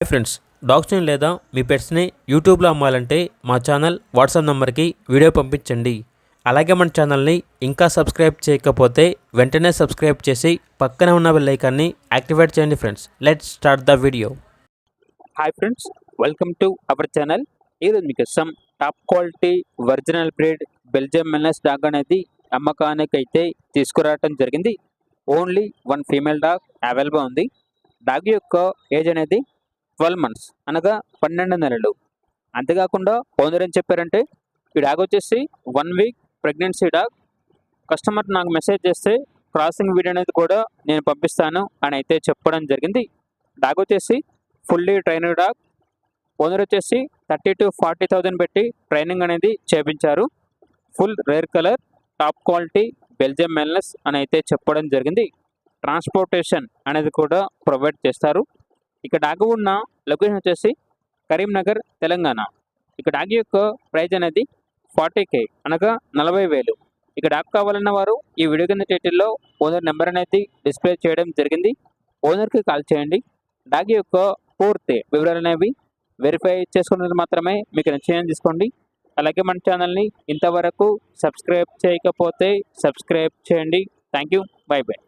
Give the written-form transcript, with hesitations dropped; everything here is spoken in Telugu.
ఫ్రెండ్స్, డాగ్స్ని లేదా మీ పెట్స్ని యూట్యూబ్లో అమ్మాలంటే మా ఛానల్ వాట్సాప్ నెంబర్కి వీడియో పంపించండి. అలాగే మన ఛానల్ని ఇంకా సబ్స్క్రైబ్ చేయకపోతే వెంటనే సబ్స్క్రైబ్ చేసి పక్కనే ఉన్న బెల్ ఐకాన్ని యాక్టివేట్ చేయండి. Friends, let's start the video. Hi friends, welcome to our channel. ఈరోజు మీకు top quality original breed Belgium Malinois dog అనేది అమ్మకానికి అయితే తీసుకురావడం జరిగింది. Only one female dog available ఉంది. డాగ్ యొక్క ఏజ్ అనేది 12 months అనగా 12 నెలలు. అంతేకాకుండా ఓనర్ ఏం చెప్పారంటే ఈ డాగ్ వచ్చేసి 1 week ప్రెగ్నెన్సీ డాగ్. కస్టమర్ నాకు మెసేజ్ చేస్తే క్రాసింగ్ వీడియో అనేది కూడా నేను పంపిస్తాను అని అయితే చెప్పడం జరిగింది. డాగ్ వచ్చేసి ఫుల్లీ ట్రైనర్ డాగ్. ఓనర్ వచ్చేసి 30,000 to 40,000 పెట్టి ట్రైనింగ్ అనేది చేయించారు. Full rare colour top quality Belgium Malinois అని అయితే చెప్పడం జరిగింది. ట్రాన్స్పోర్టేషన్ అనేది కూడా ప్రొవైడ్ చేస్తారు. ఇక డాగ్ ఉన్న లొకేషన్ వచ్చేసి కరీంనగర్, తెలంగాణ. ఇక డాగ్ యొక్క ప్రైజ్ అనేది 40K అనగా 40,000. ఇక డాగ్ కావాలన్న వారు ఈ వీడియో కింద టైటిల్లో ఓనర్ నెంబర్ అనేది డిస్ప్లే చేయడం జరిగింది. ఓనర్కి కాల్ చేయండి. డాగ్ యొక్క పూర్తి వివరాలు అనేవి వెరిఫై చేసుకున్నది మాత్రమే మీకు నిశ్చయం తీసుకోండి. అలాగే మన ఛానల్ని ఇంతవరకు సబ్స్క్రైబ్ చేయకపోతే సబ్స్క్రైబ్ చేయండి. Thank you. By by.